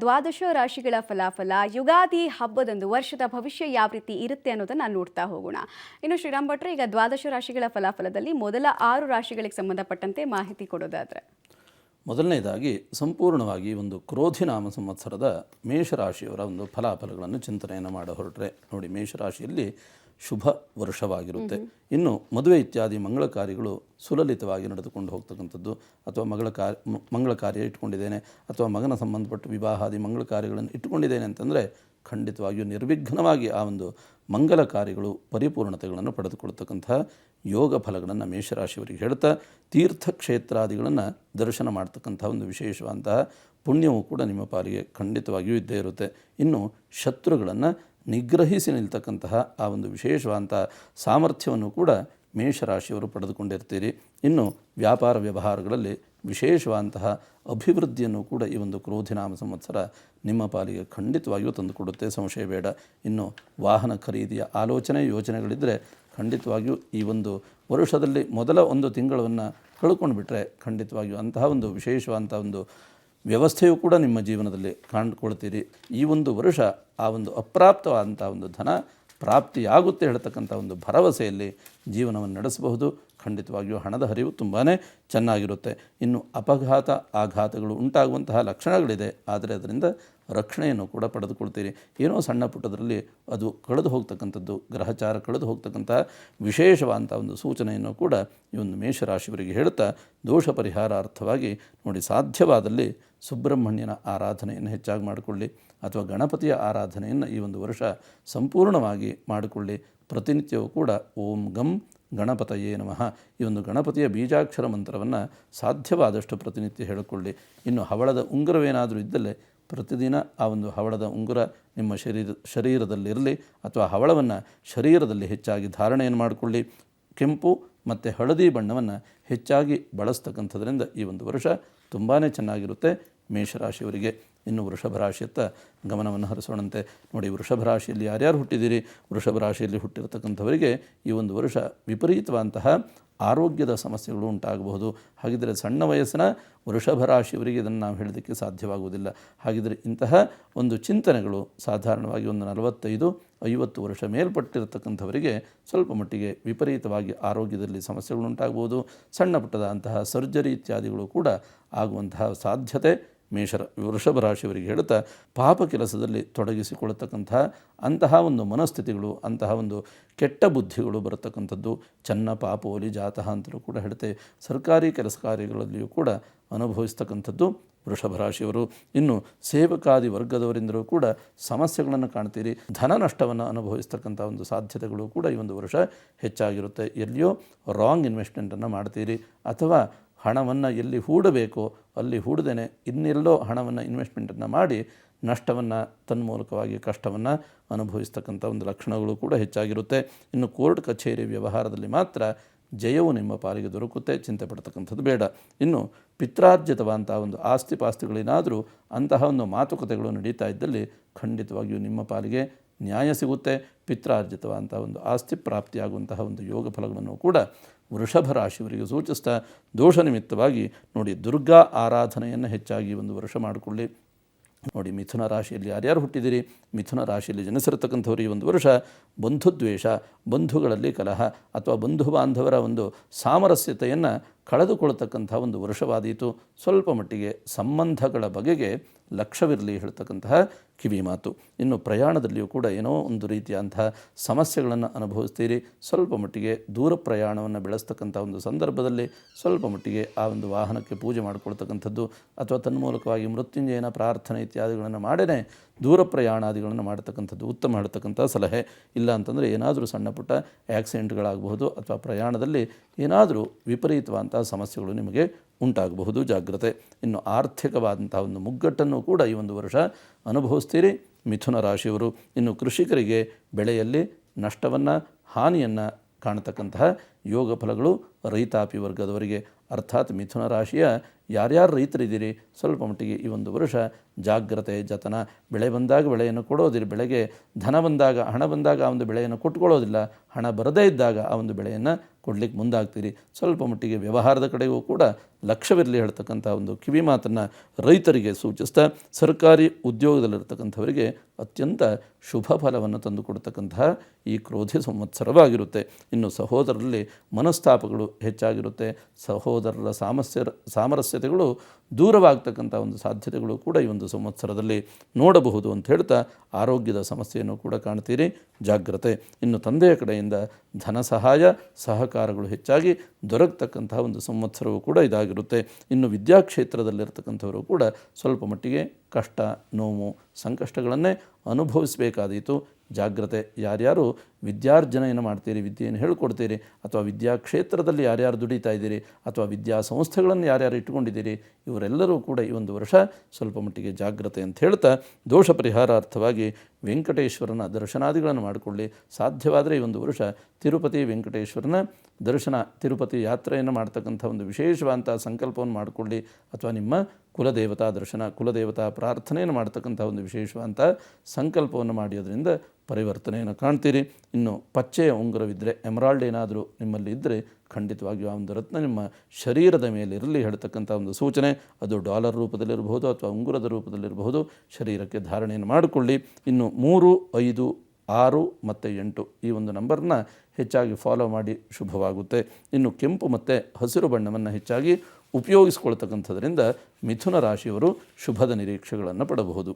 ದ್ವಾದಶ ರಾಶಿಗಳ ಫಲಾಫಲ ಯುಗಾದಿ ಹಬ್ಬದಂದು ವರ್ಷದ ಭವಿಷ್ಯ ಯಾವ ರೀತಿ ಇರುತ್ತೆ ಅನ್ನೋದನ್ನ ನೋಡ್ತಾ ಹೋಗೋಣ. ಇನ್ನು ಶ್ರೀರಾಮ್ ಭಟ್ರೆ, ಈಗ ದ್ವಾದಶ ರಾಶಿಗಳ ಫಲಾಫಲದಲ್ಲಿ ಮೊದಲ 6 ರಾಶಿಗಳಿಗೆ ಸಂಬಂಧಪಟ್ಟಂತೆ ಮಾಹಿತಿ ಕೊಡೋದಾದ್ರೆ, ಮೊದಲನೇದಾಗಿ ಸಂಪೂರ್ಣವಾಗಿ ಒಂದು ಕ್ರೋಧಿನಾಮ ಸಂವತ್ಸರದ ಮೇಷರಾಶಿಯವರ ಒಂದು ಫಲಾಫಲಗಳನ್ನು ಚಿಂತನೆಯನ್ನು ಮಾಡ ಹೊರಟ್ರೆ ನೋಡಿ, ಮೇಷರಾಶಿಯಲ್ಲಿ ಶುಭ ವರ್ಷವಾಗಿರುತ್ತೆ. ಇನ್ನು ಮದುವೆ ಇತ್ಯಾದಿ ಮಂಗಳ ಕಾರ್ಯಗಳು ಸುಲಲಿತವಾಗಿ ನಡೆದುಕೊಂಡು ಹೋಗ್ತಕ್ಕಂಥದ್ದು, ಅಥವಾ ಮಂಗಳ ಕಾರ್ಯ ಇಟ್ಕೊಂಡಿದ್ದೇನೆ ಅಥವಾ ಮಗನ ಸಂಬಂಧಪಟ್ಟ ವಿವಾಹಾದಿ ಮಂಗಳ ಕಾರ್ಯಗಳನ್ನು ಇಟ್ಟುಕೊಂಡಿದ್ದೇನೆ ಅಂತಂದರೆ ಖಂಡಿತವಾಗಿಯೂ ನಿರ್ವಿಘ್ನವಾಗಿ ಆ ಒಂದು ಮಂಗಲ ಕಾರ್ಯಗಳು ಪರಿಪೂರ್ಣತೆಗಳನ್ನು ಪಡೆದುಕೊಳ್ತಕ್ಕಂತಹ ಯೋಗ ಫಲಗಳನ್ನು ಮೇಷರಾಶಿಯವರಿಗೆ ಹೇಳ್ತಾ, ತೀರ್ಥಕ್ಷೇತ್ರಾದಿಗಳನ್ನು ದರ್ಶನ ಮಾಡ್ತಕ್ಕಂಥ ಒಂದು ವಿಶೇಷವಾದಂತಹ ಪುಣ್ಯವು ಕೂಡ ನಿಮ್ಮ ಪಾಲಿಗೆ ಖಂಡಿತವಾಗಿಯೂ ಇದ್ದೇ ಇರುತ್ತೆ. ಇನ್ನು ಶತ್ರುಗಳನ್ನು ನಿಗ್ರಹಿಸಿ ನಿಲ್ತಕ್ಕಂತಹ ಆ ಒಂದು ವಿಶೇಷವಾದಂಥ ಸಾಮರ್ಥ್ಯವನ್ನು ಕೂಡ ಮೇಷರಾಶಿಯವರು ಪಡೆದುಕೊಂಡಿರ್ತೀರಿ. ಇನ್ನು ವ್ಯಾಪಾರ ವ್ಯವಹಾರಗಳಲ್ಲಿ ವಿಶೇಷವಾದಂತಹ ಅಭಿವೃದ್ಧಿಯನ್ನು ಕೂಡ ಈ ಒಂದು ಕ್ರೋಧಿನಾಮ ಸಂವತ್ಸರ ನಿಮ್ಮ ಪಾಲಿಗೆ ಖಂಡಿತವಾಗಿಯೂ ತಂದುಕೊಡುತ್ತೆ, ಸಂಶಯ ಬೇಡ. ಇನ್ನು ವಾಹನ ಖರೀದಿಯ ಆಲೋಚನೆ ಯೋಚನೆಗಳಿದ್ದರೆ ಖಂಡಿತವಾಗಿಯೂ ಈ ಒಂದು ವರ್ಷದಲ್ಲಿ ಮೊದಲ ಒಂದು ತಿಂಗಳನ್ನು ಕಳ್ಕೊಂಡು ಬಿಟ್ಟರೆ ಖಂಡಿತವಾಗಿಯೂ ಅಂತಹ ಒಂದು ವಿಶೇಷವಾದಂಥ ಒಂದು ವ್ಯವಸ್ಥೆಯು ಕೂಡ ನಿಮ್ಮ ಜೀವನದಲ್ಲಿ ಕಂಡುಕೊಳ್ತೀರಿ. ಈ ಒಂದು ವರ್ಷ ಆ ಒಂದು ಅಪ್ರಾಪ್ತವಾದಂಥ ಒಂದು ಧನ ಪ್ರಾಪ್ತಿಯಾಗುತ್ತೆ ಹೇಳ್ತಕ್ಕಂಥ ಒಂದು ಭರವಸೆಯಲ್ಲಿ ಜೀವನವನ್ನು ನಡೆಸಬಹುದು. ಖಂಡಿತವಾಗಿಯೂ ಹಣದ ಹರಿವು ತುಂಬಾ ಚೆನ್ನಾಗಿರುತ್ತೆ. ಇನ್ನು ಅಪಘಾತ ಆಘಾತಗಳು ಉಂಟಾಗುವಂತಹ ಲಕ್ಷಣಗಳಿದೆ, ಆದರೆ ಅದರಿಂದ ರಕ್ಷಣೆಯನ್ನು ಕೂಡ ಪಡೆದುಕೊಳ್ತೀರಿ. ಏನೋ ಸಣ್ಣ ಪುಟ್ಟದರಲ್ಲಿ ಅದು ಕಳೆದು ಹೋಗ್ತಕ್ಕಂಥದ್ದು, ಗ್ರಹಚಾರ ಕಳೆದು ಹೋಗ್ತಕ್ಕಂತಹ ವಿಶೇಷವಾದಂಥ ಒಂದು ಸೂಚನೆಯನ್ನು ಕೂಡ ಈ ಒಂದು ಮೇಷರಾಶಿಯವರಿಗೆ ಹೇಳ್ತಾ, ದೋಷ ಪರಿಹಾರಾರ್ಥವಾಗಿ ನೋಡಿ, ಸಾಧ್ಯವಾದಲ್ಲಿ ಸುಬ್ರಹ್ಮಣ್ಯನ ಆರಾಧನೆಯನ್ನು ಹೆಚ್ಚಾಗಿ ಮಾಡಿಕೊಳ್ಳಿ, ಅಥವಾ ಗಣಪತಿಯ ಆರಾಧನೆಯನ್ನು ಈ ಒಂದು ವರ್ಷ ಸಂಪೂರ್ಣವಾಗಿ ಮಾಡಿಕೊಳ್ಳಿ. ಪ್ರತಿನಿತ್ಯವೂ ಕೂಡ ಓಂ ಗಂ ಗಣಪತಯೇ ನಮಃ ಈ ಒಂದು ಗಣಪತಿಯ ಬೀಜಾಕ್ಷರ ಮಂತ್ರವನ್ನು ಸಾಧ್ಯವಾದಷ್ಟು ಪ್ರತಿನಿತ್ಯ ಹೇಳಿಕೊಳ್ಳಿ. ಇನ್ನು ಹವಳದ ಉಂಗುರವೇನಾದರೂ ಇದ್ದಲ್ಲಿ ಪ್ರತಿದಿನ ಆ ಒಂದು ಹವಳದ ಉಂಗುರ ನಿಮ್ಮ ಶರೀರದಲ್ಲಿರಲಿ, ಅಥವಾ ಹವಳವನ್ನು ಶರೀರದಲ್ಲಿ ಹೆಚ್ಚಾಗಿ ಧಾರಣೆಯನ್ನು ಮಾಡಿಕೊಳ್ಳಿ. ಕೆಂಪು ಮತ್ತು ಹಳದಿ ಬಣ್ಣವನ್ನು ಹೆಚ್ಚಾಗಿ ಬಳಸ್ತಕ್ಕಂಥದ್ರಿಂದ ಈ ಒಂದು ವರ್ಷ ತುಂಬಾ ಚೆನ್ನಾಗಿರುತ್ತೆ ಮೇಷರಾಶಿಯವರಿಗೆ. ಇನ್ನು ವೃಷಭ ರಾಶಿಯತ್ತ ಗಮನವನ್ನು ಹರಿಸೋಣಂತೆ. ನೋಡಿ, ವೃಷಭ ರಾಶಿಯಲ್ಲಿ ಯಾರ್ಯಾರು ಹುಟ್ಟಿದ್ದೀರಿ, ವೃಷಭ ರಾಶಿಯಲ್ಲಿ ಹುಟ್ಟಿರತಕ್ಕಂಥವರಿಗೆ ಈ ಒಂದು ವರ್ಷ ವಿಪರೀತವಾದಂತಹ ಆರೋಗ್ಯದ ಸಮಸ್ಯೆಗಳು ಉಂಟಾಗಬಹುದು. ಹಾಗಿದ್ದರೆ ಸಣ್ಣ ವಯಸ್ಸಿನ ವೃಷಭ ರಾಶಿಯವರಿಗೆ ಇದನ್ನು ನಾವು ಹೇಳೋದಕ್ಕೆ ಸಾಧ್ಯವಾಗುವುದಿಲ್ಲ. ಹಾಗಿದ್ದರೆ ಇಂತಹ ಒಂದು ಚಿಂತನೆಗಳು ಸಾಧಾರಣವಾಗಿ ಒಂದು 45-50 ವರ್ಷ ಮೇಲ್ಪಟ್ಟಿರತಕ್ಕಂಥವರಿಗೆ ಸ್ವಲ್ಪ ಮಟ್ಟಿಗೆ ವಿಪರೀತವಾಗಿ ಆರೋಗ್ಯದಲ್ಲಿ ಸಮಸ್ಯೆಗಳು ಉಂಟಾಗಬಹುದು. ಸಣ್ಣ ಪುಟ್ಟದ ಅಂತಹ ಸರ್ಜರಿ ಇತ್ಯಾದಿಗಳು ಕೂಡ ಆಗುವಂತಹ ಸಾಧ್ಯತೆ ವೃಷಭ ರಾಶಿಯವರಿಗೆ ಹೇಳ್ತಾ, ಪಾಪ ಕೆಲಸದಲ್ಲಿ ತೊಡಗಿಸಿಕೊಳ್ಳತಕ್ಕಂತಹ ಅಂತಹ ಒಂದು ಮನಸ್ಥಿತಿಗಳು, ಅಂತಹ ಒಂದು ಕೆಟ್ಟ ಬುದ್ಧಿಗಳು ಬರತಕ್ಕಂಥದ್ದು ಚನ್ನ ಪಾಪೋಲಿ ಜಾತಃ ಅಂತಲೂ ಕೂಡ ಹೇಳ್ತೆ. ಸರ್ಕಾರಿ ಕೆಲಸ ಕಾರ್ಯಗಳಲ್ಲಿಯೂ ಕೂಡ ಅನುಭವಿಸ್ತಕ್ಕಂಥದ್ದು ವೃಷಭ ರಾಶಿಯವರು. ಇನ್ನು ಸೇವಕಾದಿ ವರ್ಗದವರಿಂದಲೂ ಕೂಡ ಸಮಸ್ಯೆಗಳನ್ನು ಕಾಣ್ತೀರಿ. ಧನ ನಷ್ಟವನ್ನು ಅನುಭವಿಸ್ತಕ್ಕಂಥ ಒಂದು ಸಾಧ್ಯತೆಗಳು ಕೂಡ ಈ ಒಂದು ವರ್ಷ ಹೆಚ್ಚಾಗಿರುತ್ತೆ. ಎಲ್ಲಿಯೋ ರಾಂಗ್ ಇನ್ವೆಸ್ಟ್ಮೆಂಟನ್ನು ಮಾಡ್ತೀರಿ, ಅಥವಾ ಹಣವನ್ನು ಎಲ್ಲಿ ಹೂಡಬೇಕೋ ಅಲ್ಲಿ ಹೂಡದೇನೆ ಇನ್ನೆಲ್ಲೋ ಹಣವನ್ನು ಇನ್ವೆಸ್ಟ್ಮೆಂಟನ್ನು ಮಾಡಿ ನಷ್ಟವನ್ನು ತನ್ಮೂಲಕವಾಗಿ ಕಷ್ಟವನ್ನು ಅನುಭವಿಸ್ತಕ್ಕಂಥ ಒಂದು ಲಕ್ಷಣಗಳು ಕೂಡ ಹೆಚ್ಚಾಗಿರುತ್ತೆ. ಇನ್ನು ಕೋರ್ಟ್ ಕಚೇರಿ ವ್ಯವಹಾರದಲ್ಲಿ ಮಾತ್ರ ಜಯವು ನಿಮ್ಮ ಪಾಲಿಗೆ ದೊರಕುತ್ತೆ, ಚಿಂತೆ ಪಡ್ತಕ್ಕಂಥದ್ದು ಬೇಡ. ಇನ್ನು ಪಿತ್ರಾರ್ಜಿತವಾದಂಥ ಒಂದು ಆಸ್ತಿ ಪಾಸ್ತಿಗಳೇನಾದರೂ ಅಂತಹ ಒಂದು ಮಾತುಕತೆಗಳು ನಡೀತಾ ಇದ್ದಲ್ಲಿ ಖಂಡಿತವಾಗಿಯೂ ನಿಮ್ಮ ಪಾಲಿಗೆ ನ್ಯಾಯ ಸಿಗುತ್ತೆ. ಪಿತ್ರಾರ್ಜಿತವಾದಂಥ ಒಂದು ಆಸ್ತಿ ಪ್ರಾಪ್ತಿಯಾಗುವಂತಹ ಒಂದು ಯೋಗ ಫಲಗಳನ್ನು ಕೂಡ ವೃಷಭ ರಾಶಿಯವರಿಗೆ ಸೂಚಿಸ್ತಾ, ದೋಷ ನಿಮಿತ್ತವಾಗಿ ನೋಡಿ, ದುರ್ಗಾ ಆರಾಧನೆಯನ್ನು ಹೆಚ್ಚಾಗಿ ಒಂದು ವರ್ಷ ಮಾಡಿಕೊಳ್ಳಿ. ನೋಡಿ, ಮಿಥುನ ರಾಶಿಯಲ್ಲಿ ಯಾರ್ಯಾರು ಹುಟ್ಟಿದಿರಿ, ಮಿಥುನ ರಾಶಿಯಲ್ಲಿ ಜನಿಸಿರತಕ್ಕಂಥವರು ಈ ಒಂದು ವರ್ಷ ಬಂಧುದ್ವೇಷ, ಬಂಧುಗಳಲ್ಲಿ ಕಲಹ, ಅಥವಾ ಬಂಧು ಬಾಂಧವರ ಒಂದು ಸಾಮರಸ್ಯತೆಯನ್ನು ಕಳೆದುಕೊಳ್ಳತಕ್ಕಂಥ ಒಂದು ವರ್ಷವಾದೀತು. ಸ್ವಲ್ಪ ಮಟ್ಟಿಗೆ ಸಂಬಂಧಗಳ ಬಗೆಗೆ ಲಕ್ಷ್ಯವಿರಲಿ ಹೇಳ್ತಕ್ಕಂತಹ ಕಿವಿ ಮಾತು. ಇನ್ನು ಪ್ರಯಾಣದಲ್ಲಿಯೂ ಕೂಡ ಏನೋ ಒಂದು ರೀತಿಯಂತಹ ಸಮಸ್ಯೆಗಳನ್ನು ಅನುಭವಿಸ್ತೀರಿ. ಸ್ವಲ್ಪ ಮಟ್ಟಿಗೆ ದೂರ ಪ್ರಯಾಣವನ್ನು ಬೆಳೆಸ್ತಕ್ಕಂಥ ಒಂದು ಸಂದರ್ಭದಲ್ಲಿ ಸ್ವಲ್ಪ ಮಟ್ಟಿಗೆ ಆ ಒಂದು ವಾಹನಕ್ಕೆ ಪೂಜೆ ಮಾಡಿಕೊಳ್ತಕ್ಕಂಥದ್ದು, ಅಥವಾ ತನ್ಮೂಲಕವಾಗಿ ಮೃತ್ಯುಂಜಯನ ಪ್ರಾರ್ಥನೆ ಇತ್ಯಾದಿಗಳನ್ನು ಮಾಡೇ ದೂರ ಪ್ರಯಾಣಾದಿಗಳನ್ನು ಮಾಡತಕ್ಕಂಥದ್ದು ಉತ್ತಮ ಹೇಳ್ತಕ್ಕಂಥ ಸಲಹೆ. ಇಲ್ಲ ಅಂತಂದರೆ ಏನಾದರೂ ಸಣ್ಣ ಪುಟ್ಟ ಆ್ಯಕ್ಸಿಡೆಂಟ್ಗಳಾಗಬಹುದು, ಅಥವಾ ಪ್ರಯಾಣದಲ್ಲಿ ಏನಾದರೂ ವಿಪರೀತವಾದಂಥ ಸಮಸ್ಯೆಗಳು ನಿಮಗೆ ಉಂಟಾಗಬಹುದು, ಜಾಗ್ರತೆ. ಇನ್ನು ಆರ್ಥಿಕವಾದಂಥ ಒಂದು ಮುಗ್ಗಟ್ಟನ್ನು ಕೂಡ ಈ ಒಂದು ವರ್ಷ ಅನುಭವಿಸ್ತೀರಿ ಮಿಥುನ ರಾಶಿಯವರು. ಇನ್ನು ಕೃಷಿಕರಿಗೆ ಬೆಳೆಯಲ್ಲಿ ನಷ್ಟವನ್ನು ಹಾನಿಯನ್ನು ಕಾಣತಕ್ಕಂತಹ ಯೋಗ ಫಲಗಳು ರೈತಾಪಿ ವರ್ಗದವರಿಗೆ ಅರ್ಥಾತ್ ಮಿಥುನ ರಾಶಿಯ ಯಾರ್ಯಾರು ರೈತರಿದ್ದೀರಿ ಸ್ವಲ್ಪ ಮಟ್ಟಿಗೆ ಈ ಒಂದು ವರ್ಷ ಜಾಗ್ರತೆ ಜತನ, ಬೆಳೆ ಬಂದಾಗ ಬೆಳೆಯನ್ನು ಕೊಡೋದಿಲ್ಲ, ಬೆಳೆಗೆ ಧನ ಬಂದಾಗ ಹಣ ಬಂದಾಗ ಆ ಒಂದು ಬೆಳೆಯನ್ನು ಕೊಟ್ಕೊಳ್ಳೋದಿಲ್ಲ, ಹಣ ಬರದೇ ಇದ್ದಾಗ ಆ ಒಂದು ಬೆಳೆಯನ್ನು ಕೊಡಲಿಕ್ಕೆ ಮುಂದಾಗ್ತೀರಿ. ಸ್ವಲ್ಪ ಮಟ್ಟಿಗೆ ವ್ಯವಹಾರದ ಕಡೆಗೂ ಕೂಡ ಲಕ್ಷ್ಯವಿರಲಿ ಹೇಳ್ತಕ್ಕಂಥ ಒಂದು ಕಿವಿ ಮಾತನ್ನು ರೈತರಿಗೆ ಸೂಚಿಸ್ತಾ ಸರ್ಕಾರಿ ಉದ್ಯೋಗದಲ್ಲಿರ್ತಕ್ಕಂಥವರಿಗೆ ಅತ್ಯಂತ ಶುಭ ಫಲವನ್ನು ತಂದುಕೊಡ್ತಕ್ಕಂತಹ ಈ ಕ್ರೋಧಿ ಸಂವತ್ಸರವಾಗಿರುತ್ತೆ. ಇನ್ನು ಸಹೋದರರಲ್ಲಿ ಮನಸ್ತಾಪಗಳು ಹೆಚ್ಚಾಗಿರುತ್ತೆ, ಸಹೋದರರ ಸಾಮರಸ್ಯತೆಗಳು ದೂರವಾಗ್ತಕ್ಕಂಥ ಒಂದು ಸಾಧ್ಯತೆಗಳು ಕೂಡ ಈ ಒಂದು ಸಂವತ್ಸರದಲ್ಲಿ ನೋಡಬಹುದು ಅಂತ ಹೇಳ್ತಾ ಆರೋಗ್ಯದ ಸಮಸ್ಯೆಯನ್ನು ಕೂಡ ಕಾಣ್ತೀರಿ, ಜಾಗ್ರತೆ. ಇನ್ನು ತಂದೆಯ ಕಡೆಯಿಂದ ಧನ ಸಹಾಯ ಸಹಕಾರಗಳು ಹೆಚ್ಚಾಗಿ ದೊರಕತಕ್ಕಂತಹ ಒಂದು ಸಂವತ್ಸರವೂ ಕೂಡ ಇದಾಗಿರುತ್ತೆ. ಇನ್ನು ವಿದ್ಯಾಕ್ಷೇತ್ರದಲ್ಲಿರ್ತಕ್ಕಂಥವರು ಕೂಡ ಸ್ವಲ್ಪ ಮಟ್ಟಿಗೆ ಕಷ್ಟ, ನೋವು, ಸಂಕಷ್ಟಗಳನ್ನೇ ಅನುಭವಿಸಬೇಕಾದೀತು, ಜಾಗ್ರತೆ. ಯಾರ್ಯಾರು ವಿದ್ಯಾರ್ಜನೆಯನ್ನು ಮಾಡ್ತೀರಿ, ವಿದ್ಯೆಯನ್ನು ಹೇಳ್ಕೊಡ್ತೀರಿ, ಅಥವಾ ವಿದ್ಯಾಕ್ಷೇತ್ರದಲ್ಲಿ ಯಾರ್ಯಾರು ದುಡಿತಾ ಇದ್ದೀರಿ, ಅಥವಾ ವಿದ್ಯಾಸಂಸ್ಥೆಗಳನ್ನು ಯಾರ್ಯಾರು ಇಟ್ಕೊಂಡಿದ್ದೀರಿ, ಇವರೆಲ್ಲರೂ ಕೂಡ ಈ ಒಂದು ವರ್ಷ ಸ್ವಲ್ಪ ಮಟ್ಟಿಗೆ ಜಾಗ್ರತೆ ಅಂತ ಹೇಳ್ತಾ ದೋಷ ಪರಿಹಾರಾರ್ಥವಾಗಿ ವೆಂಕಟೇಶ್ವರನ ದರ್ಶನಾದಿಗಳನ್ನು ಮಾಡಿಕೊಳ್ಳಿ. ಸಾಧ್ಯವಾದರೆ ಈ ಒಂದು ವರ್ಷ ತಿರುಪತಿ ವೆಂಕಟೇಶ್ವರನ ದರ್ಶನ, ತಿರುಪತಿ ಯಾತ್ರೆಯನ್ನು ಮಾಡ್ತಕ್ಕಂಥ ಒಂದು ವಿಶೇಷವಾದಂಥ ಸಂಕಲ್ಪವನ್ನು ಮಾಡಿಕೊಳ್ಳಿ, ಅಥವಾ ನಿಮ್ಮ ಕುಲದೇವತಾ ದರ್ಶನ, ಕುಲದೇವತಾ ಪ್ರಾರ್ಥನೆಯನ್ನು ಮಾಡ್ತಕ್ಕಂಥ ಒಂದು ವಿಶೇಷವಾದಂಥ ಸಂಕಲ್ಪವನ್ನು ಮಾಡಿಯೋದ್ರಿಂದ ಪರಿವರ್ತನೆಯನ್ನು ಕಾಣ್ತೀರಿ. ಇನ್ನು ಪಚ್ಚೆಯ ಉಂಗುರವಿದ್ದರೆ, ಎಮರಾಲ್ಡ್ ಏನಾದರೂ ನಿಮ್ಮಲ್ಲಿ ಇದ್ದರೆ ಖಂಡಿತವಾಗಿಯೂ ಆ ಒಂದು ರತ್ನ ನಿಮ್ಮ ಶರೀರದ ಮೇಲೆ ಇರಲಿ ಹೇಳ್ತಕ್ಕಂಥ ಒಂದು ಸೂಚನೆ. ಅದು ಡಾಲರ್ ರೂಪದಲ್ಲಿರಬಹುದು ಅಥವಾ ಉಂಗುರದ ರೂಪದಲ್ಲಿರಬಹುದು, ಶರೀರಕ್ಕೆ ಧಾರಣೆಯನ್ನು ಮಾಡಿಕೊಳ್ಳಿ. ಇನ್ನು 3, 5, 6 ಮತ್ತು 8 ಈ ಒಂದು ನಂಬರ್ನ ಹೆಚ್ಚಾಗಿ ಫಾಲೋ ಮಾಡಿ ಶುಭವಾಗುತ್ತೆ. ಇನ್ನು ಕೆಂಪು ಮತ್ತು ಹಸಿರು ಬಣ್ಣವನ್ನು ಹೆಚ್ಚಾಗಿ ಉಪಯೋಗಿಸ್ಕೊಳ್ತಕ್ಕಂಥದ್ರಿಂದ ಮಿಥುನ ರಾಶಿಯವರು ಶುಭದ ನಿರೀಕ್ಷೆಗಳನ್ನು ಪಡಬಹುದು.